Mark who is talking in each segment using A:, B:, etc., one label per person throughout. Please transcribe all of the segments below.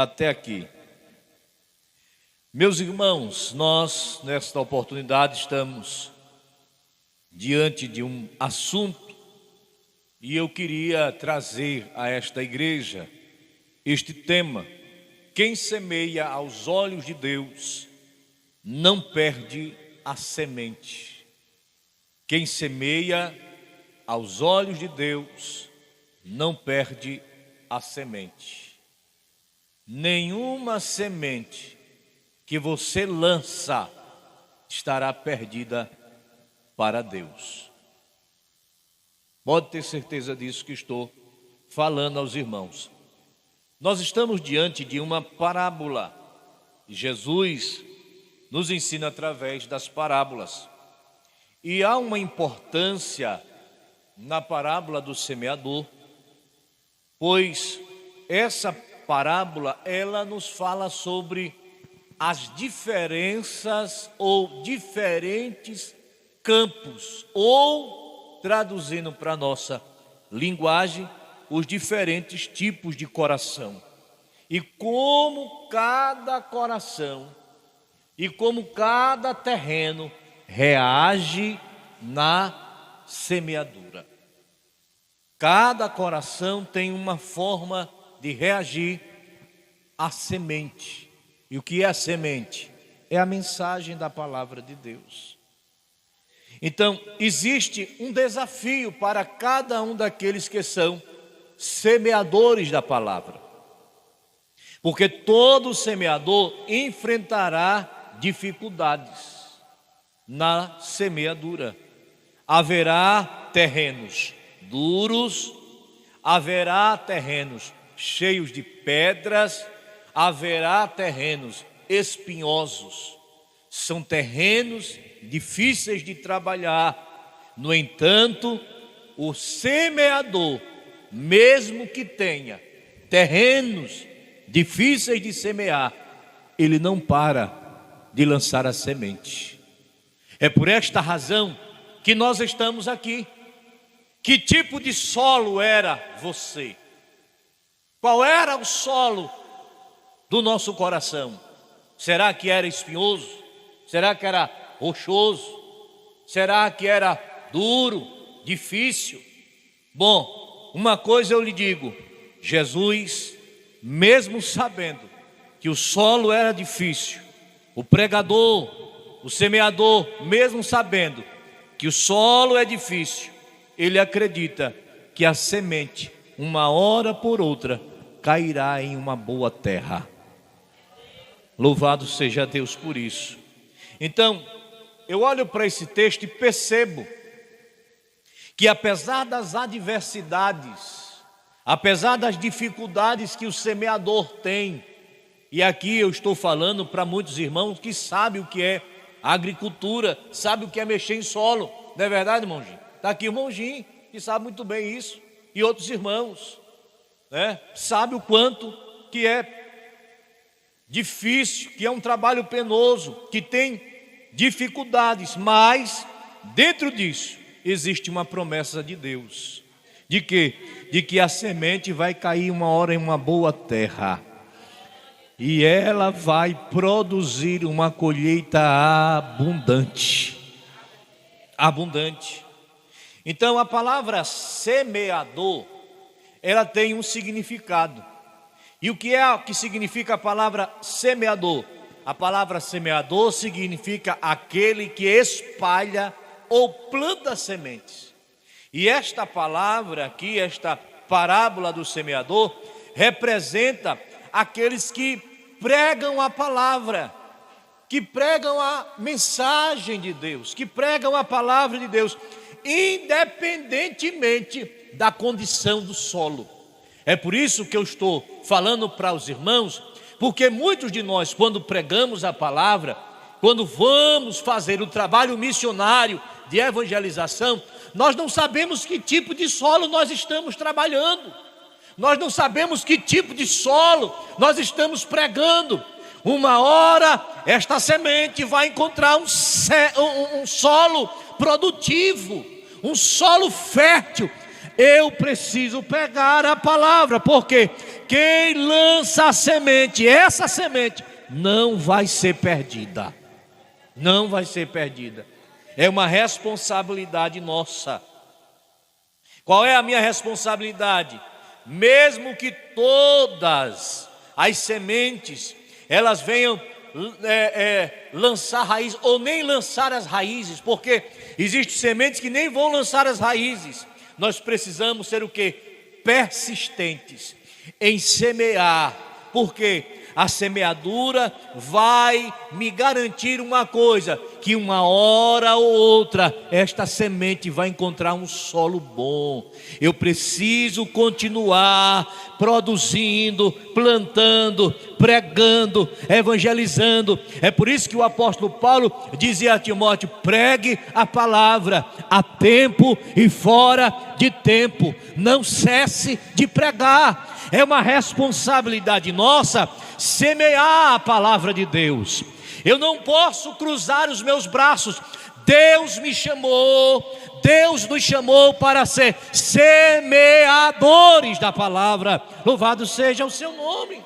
A: até aqui. Meus irmãos, nós, nesta oportunidade, estamos diante de um assunto e eu queria trazer a esta igreja este tema: quem semeia aos olhos de Deus não perde a semente. Quem semeia aos olhos de Deus não perde a semente. Nenhuma semente que você lança estará perdida para Deus. Pode ter certeza disso que estou falando aos irmãos. Nós estamos diante de uma parábola. Jesus nos ensina através das parábolas. E há uma importância na parábola do semeador, pois essa parábola, ela nos fala sobre as diferenças ou diferentes campos, ou, traduzindo para a nossa linguagem, os diferentes tipos de coração. E como cada coração e como cada terreno reage na semeadura. Cada coração tem uma forma de reagir à semente. E o que é a semente? É a mensagem da palavra de Deus. Então, existe um desafio para cada um daqueles que são semeadores da palavra. Porque todo semeador enfrentará dificuldades na semeadura. Haverá terrenos duros, haverá terrenos cheios de pedras, haverá terrenos espinhosos. São terrenos difíceis de trabalhar. No entanto, o semeador, mesmo que tenha terrenos difíceis de semear, ele não para de lançar a semente. É por esta razão que nós estamos aqui. Que tipo de solo era você? Qual era o solo do nosso coração? Será que era espinhoso? Será que era rochoso? Será que era duro, difícil? Bom, uma coisa eu lhe digo: Jesus, mesmo sabendo que o solo era difícil, o pregador, o semeador, mesmo sabendo que o solo é difícil, ele acredita que a semente, uma hora por outra, cairá em uma boa terra. Louvado seja Deus por isso. Então, eu olho para esse texto e percebo que apesar das adversidades, apesar das dificuldades que o semeador tem, e aqui eu estou falando para muitos irmãos que sabem o que é agricultura, sabem o que é mexer em solo, não é verdade, irmãozinho? Está aqui o irmãozinho que sabe muito bem isso, e outros irmãos, né? Sabe o quanto que é difícil, que é um trabalho penoso, que tem dificuldades, mas dentro disso existe uma promessa de Deus. De quê? De que a semente vai cair uma hora em uma boa terra. E ela vai produzir uma colheita abundante. Abundante. Então a palavra semeador, ela tem um significado. E o que significa a palavra semeador? A palavra semeador significa aquele que espalha ou planta sementes. E esta palavra aqui, esta parábola do semeador, representa aqueles que pregam a palavra, que pregam a mensagem de Deus, que pregam a palavra de Deus, independentemente da condição do solo. É por isso que eu estou falando para os irmãos, porque muitos de nós, quando pregamos a palavra, quando vamos fazer o trabalho missionário de evangelização, nós não sabemos que tipo de solo nós estamos trabalhando, nós não sabemos que tipo de solo nós estamos pregando. Uma hora esta semente vai encontrar um solo produtivo, um solo fértil. eu preciso pegar a palavra, porque quem lança a semente, essa semente, não vai ser perdida. Não vai ser perdida. É uma responsabilidade nossa. Qual é a minha responsabilidade? Mesmo que todas as sementes, elas venham lançar raízes, ou nem lançar as raízes, porque existem sementes que nem vão lançar as raízes. Nós precisamos ser o quê? Persistentes em semear, porque a semeadura vai me garantir uma coisa, que uma hora ou outra esta semente vai encontrar um solo bom. Eu preciso continuar produzindo, plantando, pregando, evangelizando. É por isso que o apóstolo Paulo dizia a Timóteo: pregue a palavra a tempo e fora de tempo, não cesse de pregar. É uma responsabilidade nossa semear a palavra de Deus. Eu não posso cruzar os meus braços. Deus me chamou, Deus nos chamou para ser semeadores da palavra. Louvado seja o seu nome.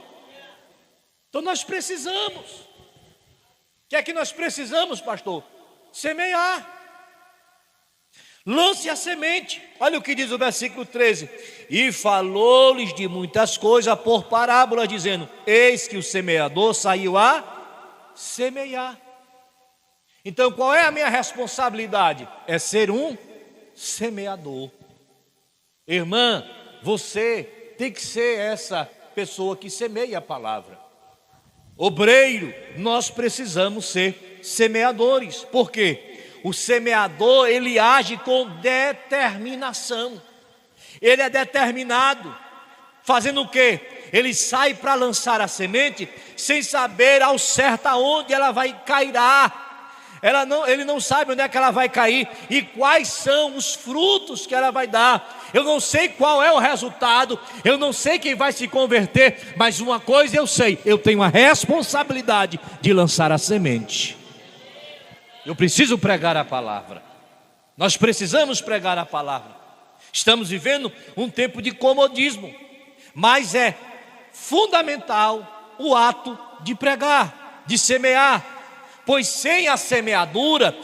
A: Então nós precisamos. O que é que nós precisamos, pastor? Semear. Lance a semente. Olha o que diz o versículo 13: e falou-lhes de muitas coisas por parábolas, dizendo: eis que o semeador saiu a semear. Então qual é a minha responsabilidade? É ser um semeador. Irmã, você tem que ser essa pessoa que semeia a palavra. Obreiro, nós precisamos ser semeadores. Por quê? O semeador, ele age com determinação. Ele é determinado. Fazendo o quê? Ele sai para lançar a semente sem saber ao certo aonde ela vai cair. Ele não sabe onde é que ela vai cair e quais são os frutos que ela vai dar. Eu não sei qual é o resultado, eu não sei quem vai se converter, mas uma coisa eu sei: eu tenho a responsabilidade de lançar a semente. Eu preciso pregar a palavra. Nós precisamos pregar a palavra. Estamos vivendo um tempo de comodismo, mas é fundamental o ato de pregar, de semear. Pois sem a semeadura,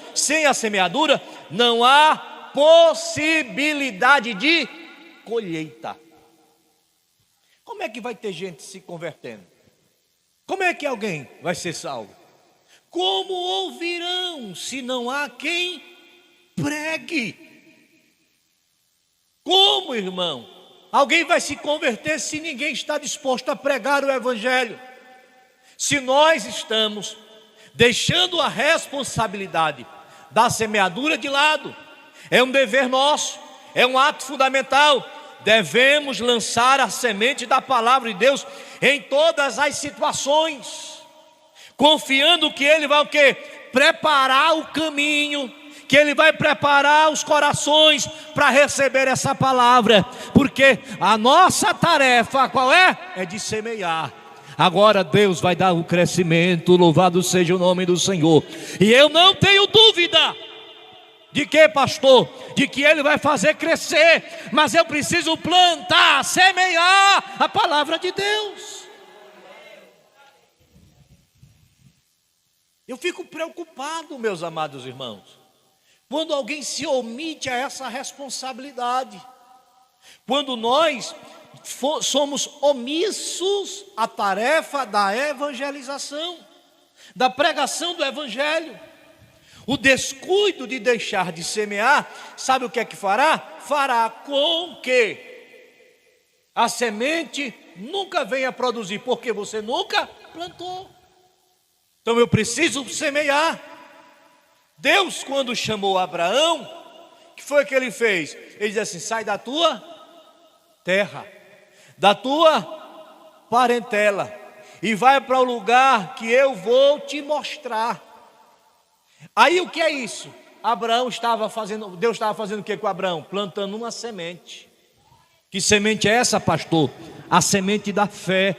A: não há possibilidade de colheita. Como é que vai ter gente se convertendo? Como é que alguém vai ser salvo? Como ouvirão se não há quem pregue? Como, irmão? Alguém vai se converter se ninguém está disposto a pregar o evangelho? Se nós estamos deixando a responsabilidade da semeadura de lado, é um dever nosso, é um ato fundamental. Devemos lançar a semente da palavra de Deus em todas as situações, confiando que Ele vai o quê? Preparar o caminho, que Ele vai preparar os corações para receber essa palavra, porque a nossa tarefa qual é? É de semear. Agora Deus vai dar o crescimento, louvado seja o nome do Senhor. E eu não tenho dúvida de que, pastor? De que Ele vai fazer crescer, mas eu preciso plantar, semear a palavra de Deus. Eu fico preocupado, meus amados irmãos, quando alguém se omite a essa responsabilidade, quando nós somos omissos à tarefa da evangelização, da pregação do evangelho. O descuido de deixar de semear, sabe o que é que fará? Fará com que a semente nunca venha produzir, porque você nunca plantou. Então eu preciso semear. Deus, quando chamou Abraão, o que foi que ele fez? Ele disse assim: sai da tua terra, da tua parentela, e vai para o lugar que eu vou te mostrar. Aí o que é isso? Deus estava fazendo o que com Abraão? Plantando uma semente. Que semente é essa, pastor? A semente da fé.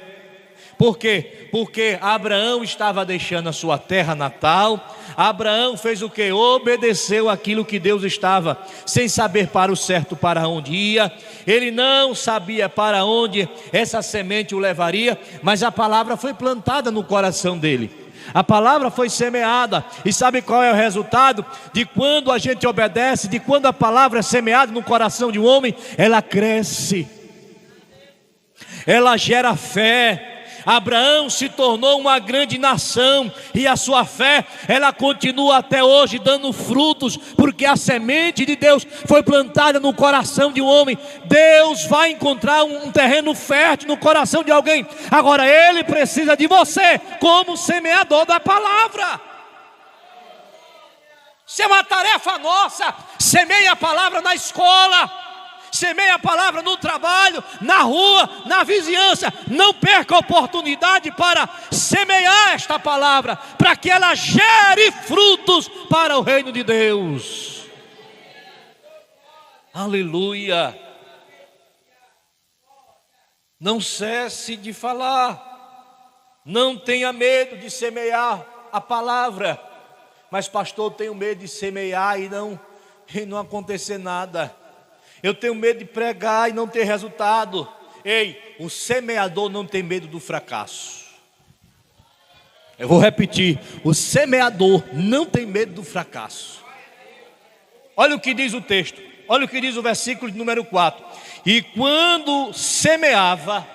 A: Por quê? Porque Abraão estava deixando a sua terra natal. Abraão fez o quê? Obedeceu aquilo que Deus estava, sem saber para o certo para onde ia. Ele não sabia para onde essa semente o levaria, mas a palavra foi plantada no coração dele. A palavra foi semeada. E sabe qual é o resultado? De quando a gente obedece, de quando a palavra é semeada no coração de um homem, ela cresce, ela gera fé. Abraão se tornou uma grande nação, e a sua fé, ela continua até hoje dando frutos, porque a semente de Deus foi plantada no coração de um homem. Deus vai encontrar um terreno fértil no coração de alguém. Agora Ele precisa de você como semeador da palavra. Isso é uma tarefa nossa. Semeie a palavra na escola, semeie a palavra no trabalho, na rua, na vizinhança. Não perca a oportunidade para semear esta palavra, para que ela gere frutos para o reino de Deus. Aleluia. Não cesse de falar. Não tenha medo de semear a palavra. Mas pastor, eu tenho medo de semear e não acontecer nada. Eu tenho medo de pregar e não ter resultado. Ei, o semeador não tem medo do fracasso. Eu vou repetir: o semeador não tem medo do fracasso. Olha o que diz o texto, olha o que diz o versículo de número 4. E quando semeava,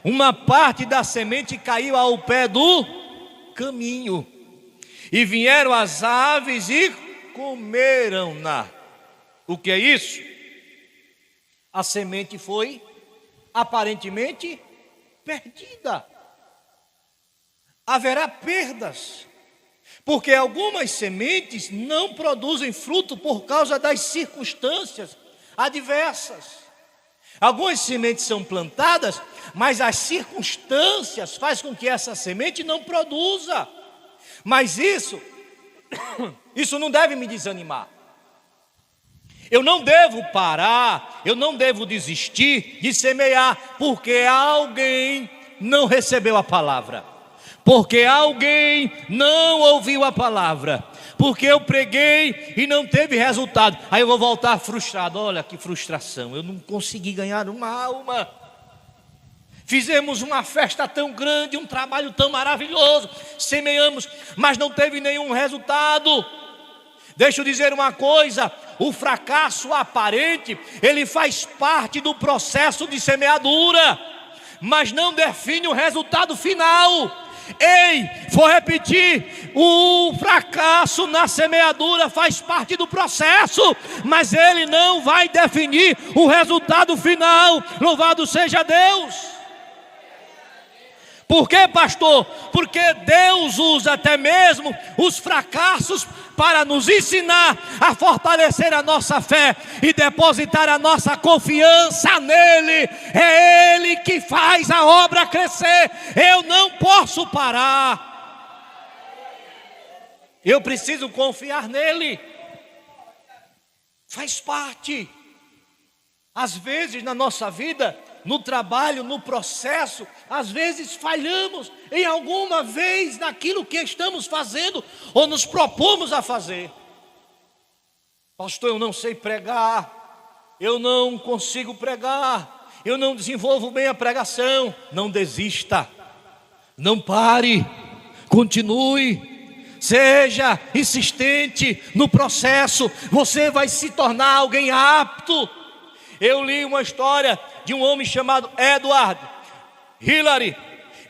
A: uma parte da semente caiu ao pé do caminho, e vieram as aves e comeram-na. O que é isso? A semente foi aparentemente perdida. Haverá perdas, porque algumas sementes não produzem fruto por causa das circunstâncias adversas. Algumas sementes são plantadas, mas as circunstâncias fazem com que essa semente não produza. Mas isso não deve me desanimar. Eu não devo parar, eu não devo desistir de semear, porque alguém não recebeu a palavra, porque alguém não ouviu a palavra, porque eu preguei e não teve resultado. Aí eu vou voltar frustrado. Olha que frustração, eu não consegui ganhar uma alma. Fizemos uma festa tão grande, um trabalho tão maravilhoso, semeamos, mas não teve nenhum resultado. Deixa eu dizer uma coisa: o fracasso aparente, ele faz parte do processo de semeadura, mas não define o resultado final. Ei, vou repetir: o fracasso na semeadura faz parte do processo, mas ele não vai definir o resultado final. Louvado seja Deus. Por quê, pastor? Porque Deus usa até mesmo os fracassos para nos ensinar a fortalecer a nossa fé e depositar a nossa confiança nele. É Ele que faz a obra crescer. Eu não posso parar. Eu preciso confiar nele. Faz parte. Às vezes na nossa vida, no trabalho, no processo, às vezes falhamos em alguma vez naquilo que estamos fazendo ou nos propomos a fazer. Pastor, eu não sei pregar, eu não consigo pregar, eu não desenvolvo bem a pregação. Não desista, não pare, continue, seja insistente no processo. Você vai se tornar alguém apto. Eu li uma história de um homem chamado Edward Hillary.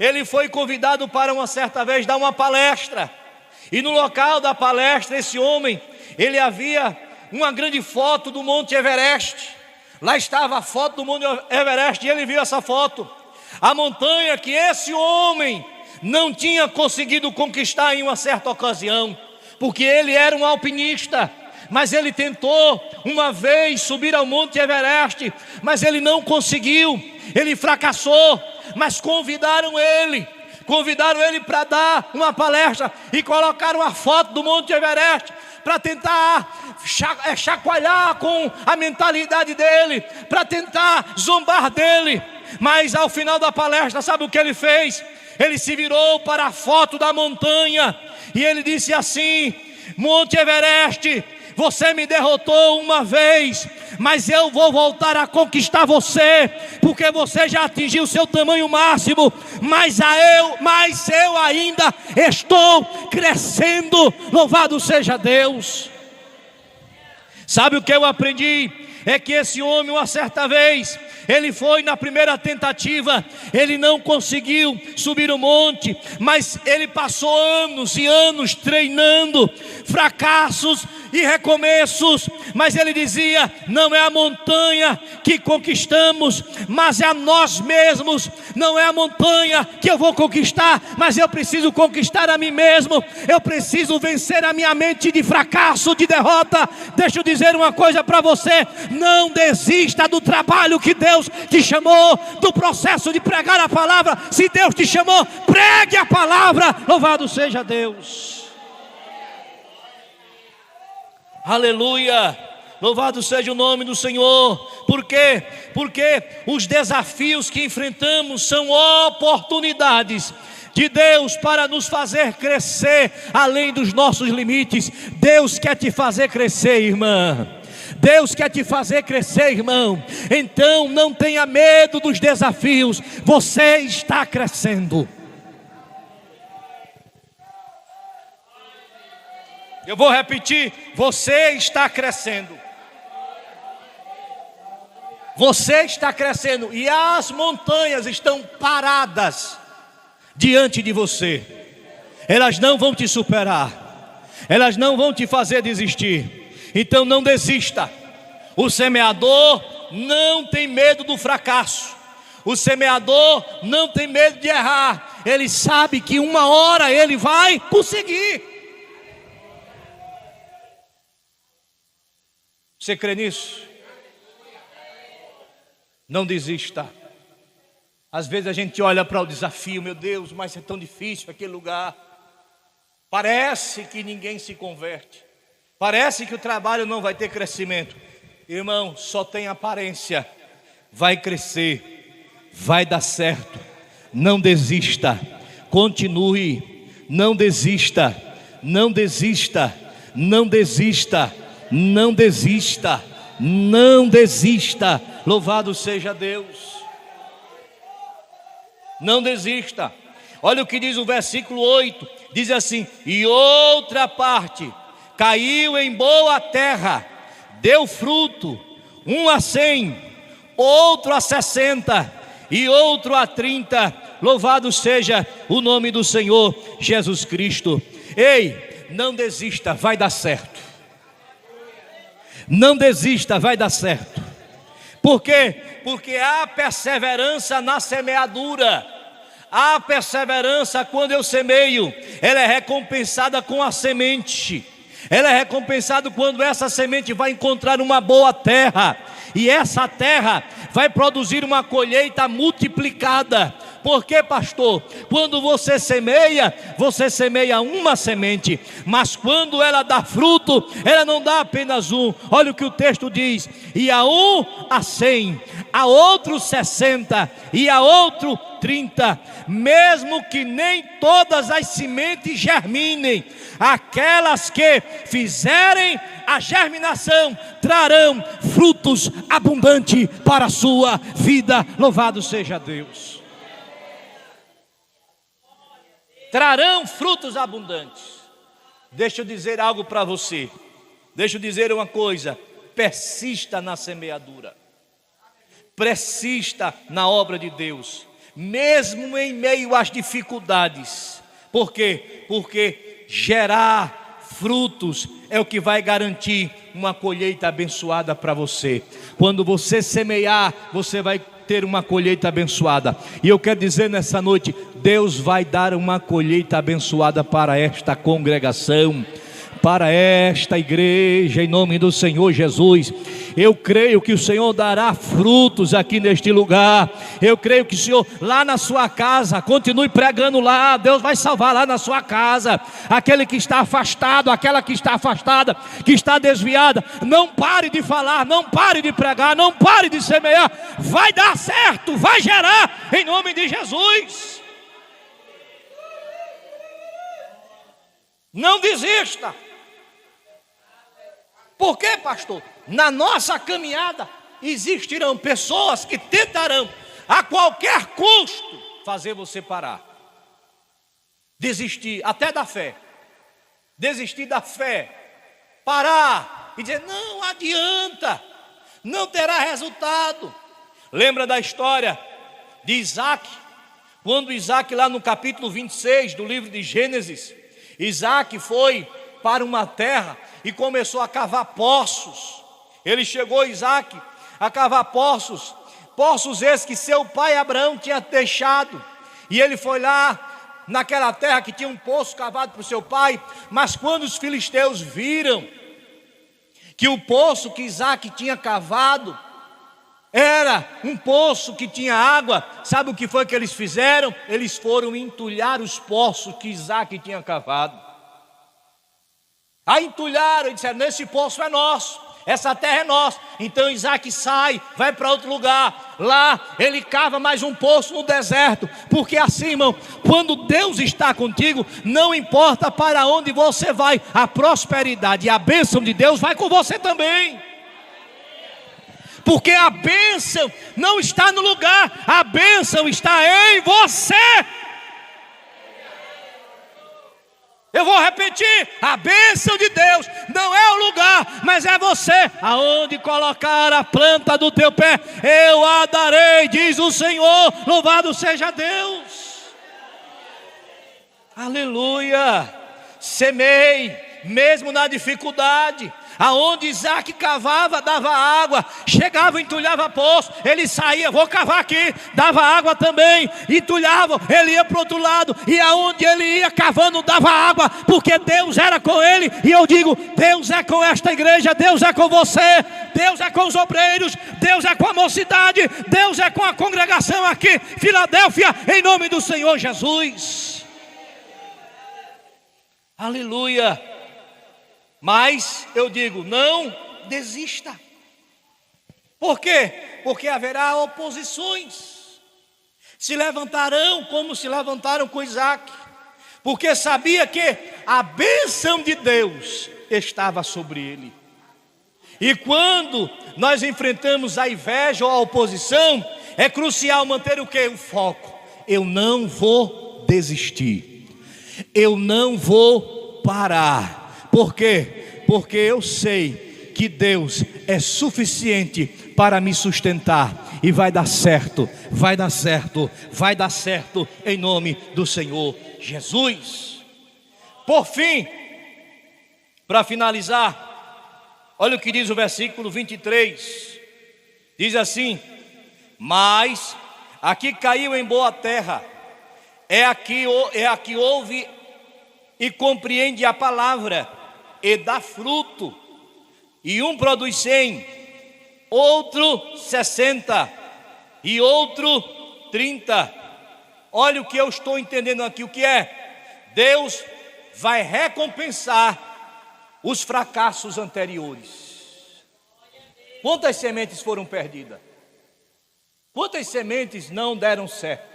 A: Ele foi convidado para uma certa vez dar uma palestra, e no local da palestra, esse homem, ele havia uma grande foto do Monte Everest. Lá estava a foto do Monte Everest, e ele viu essa foto, a montanha que esse homem não tinha conseguido conquistar em uma certa ocasião, porque ele era um alpinista. Mas ele tentou uma vez subir ao Monte Everest, mas ele não conseguiu, ele fracassou. Mas convidaram ele para dar uma palestra, e colocaram a foto do Monte Everest para tentar chacoalhar com a mentalidade dele, para tentar zombar dele. Mas ao final da palestra, sabe o que ele fez? Ele se virou para a foto da montanha e ele disse assim: Monte Everest, você me derrotou uma vez, mas eu vou voltar a conquistar você, porque você já atingiu o seu tamanho máximo, mas eu ainda estou crescendo. Louvado seja Deus. Sabe o que eu aprendi? É que esse homem, uma certa vez, ele foi na primeira tentativa, ele não conseguiu subir o monte, mas ele passou anos e anos treinando, fracassos e recomeços, mas ele dizia: não é a montanha que conquistamos, mas é a nós mesmos. Não é a montanha que eu vou conquistar, mas eu preciso conquistar a mim mesmo. Eu preciso vencer a minha mente de fracasso, de derrota. Deixa eu dizer uma coisa para você: não desista do trabalho que Deus te chamou, do processo de pregar a palavra. Se Deus te chamou, pregue a palavra. Louvado seja Deus. Aleluia, louvado seja o nome do Senhor. Por quê? Porque os desafios que enfrentamos são oportunidades de Deus para nos fazer crescer além dos nossos limites. Deus quer te fazer crescer, irmã. Deus quer te fazer crescer, irmão. Então não tenha medo dos desafios, você está crescendo. Eu vou repetir: você está crescendo. Você está crescendo e as montanhas estão paradas diante de você. Elas não vão te superar, elas não vão te fazer desistir. Então não desista. O semeador não tem medo do fracasso. O semeador não tem medo de errar. Ele sabe que uma hora ele vai conseguir. Você crê nisso? Não desista. Às vezes a gente olha para o desafio: meu Deus, mas é tão difícil aquele lugar. Parece que ninguém se converte. Parece que o trabalho não vai ter crescimento. Irmão, só tem aparência. Vai crescer, vai dar certo. Não desista, continue. Não desista, não desista, não desista. Não desista, não desista. Louvado seja Deus. Não desista. Olha o que diz o versículo 8. Diz assim: e outra parte caiu em boa terra, deu fruto, um a 100, outro a 60 e outro a 30. Louvado seja o nome do Senhor Jesus Cristo. Ei, não desista, vai dar certo. Não desista, vai dar certo. Por quê? Porque há perseverança na semeadura. Há perseverança quando eu semeio. Ela é recompensada com a semente. Ela é recompensada quando essa semente vai encontrar uma boa terra. E essa terra vai produzir uma colheita multiplicada. Por quê, pastor? Quando você semeia uma semente, mas quando ela dá fruto, ela não dá apenas um. Olha o que o texto diz: e a um a 100, a outro 60 e a outro 30. Mesmo que nem todas as sementes germinem, aquelas que fizerem a germinação trarão frutos abundantes para a sua vida. Louvado seja Deus. Trarão frutos abundantes. Deixa eu dizer algo para você. Deixa eu dizer uma coisa: persista na semeadura. Persista na obra de Deus, mesmo em meio às dificuldades. Por quê? Porque gerar frutos é o que vai garantir uma colheita abençoada para você. Quando você semear, você vai ter uma colheita abençoada. E eu quero dizer nessa noite: Deus vai dar uma colheita abençoada para esta congregação. para esta igreja, em nome do Senhor Jesus. Eu creio que o Senhor dará frutos aqui neste lugar. Eu creio que o Senhor, lá na sua casa, continue pregando lá. Deus vai salvar lá na sua casa aquele que está afastado, aquela que está afastada, que está desviada. Não pare de falar, não pare de pregar, não pare de semear. Vai dar certo, vai gerar, em nome de Jesus. Não desista. Por quê, pastor? Na nossa caminhada existirão pessoas que tentarão a qualquer custo fazer você parar, desistir até da fé, desistir da fé, parar e dizer não adianta, não terá resultado. Lembra da história de Isaac? Quando Isaac, lá no capítulo 26 do livro de Gênesis, Isaac foi para uma terra e começou a cavar poços. Ele chegou, Isaac, a cavar poços esses que seu pai Abraão tinha deixado. E ele foi lá naquela terra que tinha um poço cavado por seu pai. Mas quando os filisteus viram que o poço que Isaac tinha cavado era um poço que tinha água, sabe o que foi que eles fizeram? Eles foram entulhar os poços que Isaac tinha cavado. Aí entulharam e disseram, esse poço é nosso, essa terra é nossa. Então Isaac sai, vai para outro lugar. Lá ele cava mais um poço no deserto. Porque assim, irmão, quando Deus está contigo, não importa para onde você vai, a prosperidade e a bênção de Deus vai com você também. Porque a bênção não está no lugar, a bênção está em você. Eu vou repetir, a bênção de Deus não é o lugar, mas é você. Aonde colocar a planta do teu pé, eu a darei, diz o Senhor, louvado seja Deus. Aleluia. Semeie, mesmo na dificuldade. Aonde Isaac cavava, dava água. Chegava, entulhava poço. Ele saía, vou cavar aqui, dava água também. Entulhava, ele ia para o outro lado. E aonde ele ia cavando, dava água. Porque Deus era com ele. E eu digo, Deus é com esta igreja. Deus é com você. Deus é com os obreiros. Deus é com a mocidade. Deus é com a congregação aqui, Filadélfia, em nome do Senhor Jesus. Aleluia. Mas eu digo, não desista. Por quê? Porque haverá oposições. Se levantarão como se levantaram com Isaac. Porque sabia que a bênção de Deus estava sobre ele. E quando nós enfrentamos a inveja ou a oposição, é crucial manter o quê? O foco. Eu não vou desistir. Eu não vou parar. Por quê? Porque eu sei que Deus é suficiente para me sustentar. E vai dar certo, vai dar certo, vai dar certo em nome do Senhor Jesus. Por fim, para finalizar, olha o que diz o versículo 23. Diz assim: mas a que caiu em boa terra é a que ouve e compreende a palavra e dá fruto, e um produz 100, outro 60 e outro 30. Olha o que eu estou entendendo aqui, o que é? Deus vai recompensar os fracassos anteriores. Quantas sementes foram perdidas? Quantas sementes não deram certo?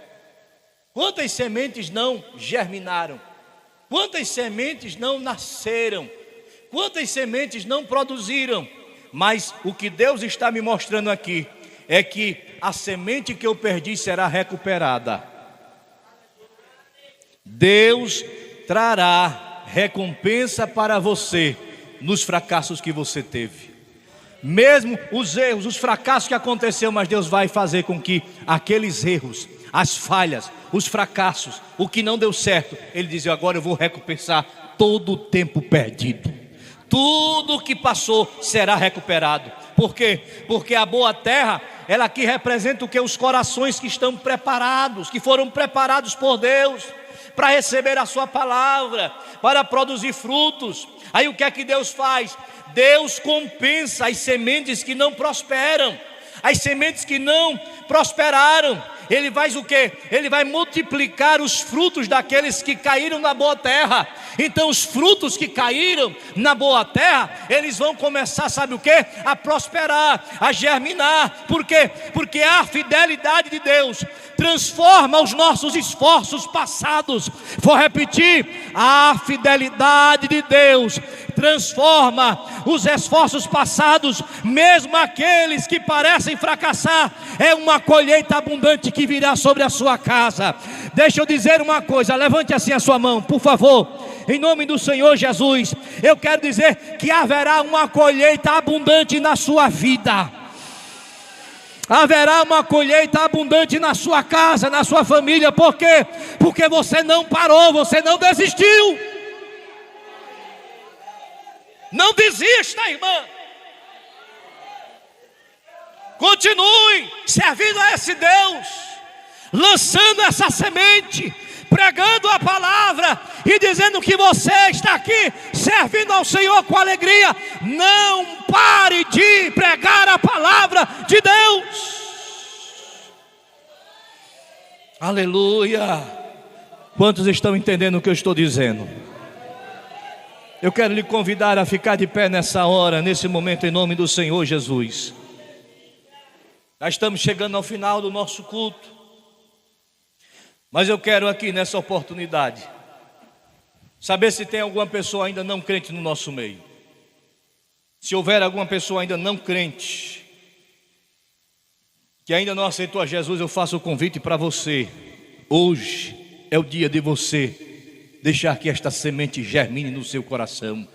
A: Quantas sementes não germinaram? Quantas sementes não nasceram? Quantas sementes não produziram? Mas o que Deus está me mostrando aqui é que a semente que eu perdi será recuperada. Deus trará recompensa para você nos fracassos que você teve. Mesmo os erros, os fracassos que aconteceu, mas Deus vai fazer com que aqueles erros, as falhas, os fracassos, o que não deu certo, Ele diz, agora eu vou recompensar todo o tempo perdido. Tudo que passou será recuperado. Por quê? Porque a boa terra ela aqui representa o que? Os corações que estão preparados, que foram preparados por Deus para receber a sua palavra, para produzir frutos. Aí o que é que Deus faz? Deus compensa as sementes que não prosperam, as sementes que não prosperaram. Ele faz o quê? Ele vai multiplicar os frutos daqueles que caíram na boa terra. Então os frutos que caíram na boa terra, eles vão começar, sabe o quê? A prosperar, a germinar. Por quê? Porque a fidelidade de Deus transforma os nossos esforços passados. Vou repetir: a fidelidade de Deus transforma os esforços passados, mesmo aqueles que parecem fracassar. É uma colheita abundante que virá sobre a sua casa. Deixa eu dizer uma coisa, levante assim a sua mão, por favor, em nome do Senhor Jesus. Eu quero dizer que haverá uma colheita abundante na sua vida. Haverá uma colheita abundante na sua casa, na sua família. Por quê? Porque você não parou, você não desistiu. Não desista, irmã. Continue servindo a esse Deus, lançando essa semente, pregando a palavra e dizendo que você está aqui servindo ao Senhor com alegria. Não pare de pregar a palavra de Deus. Aleluia. Quantos estão entendendo o que eu estou dizendo? Eu quero lhe convidar a ficar de pé nessa hora, nesse momento, em nome do Senhor Jesus. Nós estamos chegando ao final do nosso culto, mas eu quero aqui nessa oportunidade saber se tem alguma pessoa ainda não crente no nosso meio. Se houver alguma pessoa ainda não crente, que ainda não aceitou a Jesus, eu faço o convite para você. Hoje é o dia de você deixar que esta semente germine no seu coração.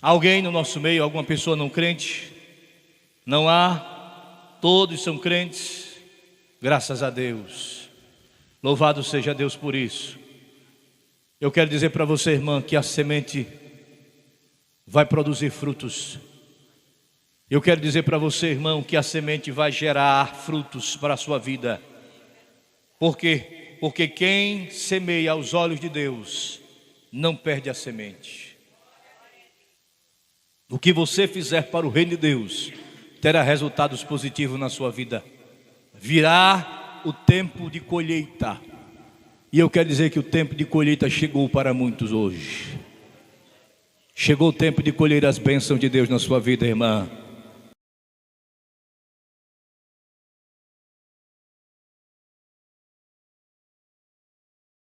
A: Alguém no nosso meio, alguma pessoa não crente? Não há, todos são crentes, graças a Deus. Louvado seja Deus por isso. Eu quero dizer para você, irmã, que a semente vai produzir frutos. Eu quero dizer para você, irmão, que a semente vai gerar frutos para a sua vida. Por quê? Porque quem semeia aos olhos de Deus não perde a semente. O que você fizer para o reino de Deus terá resultados positivos na sua vida. Virá o tempo de colheita. E eu quero dizer que o tempo de colheita chegou para muitos hoje. Chegou o tempo de colher as bênçãos de Deus na sua vida, irmã.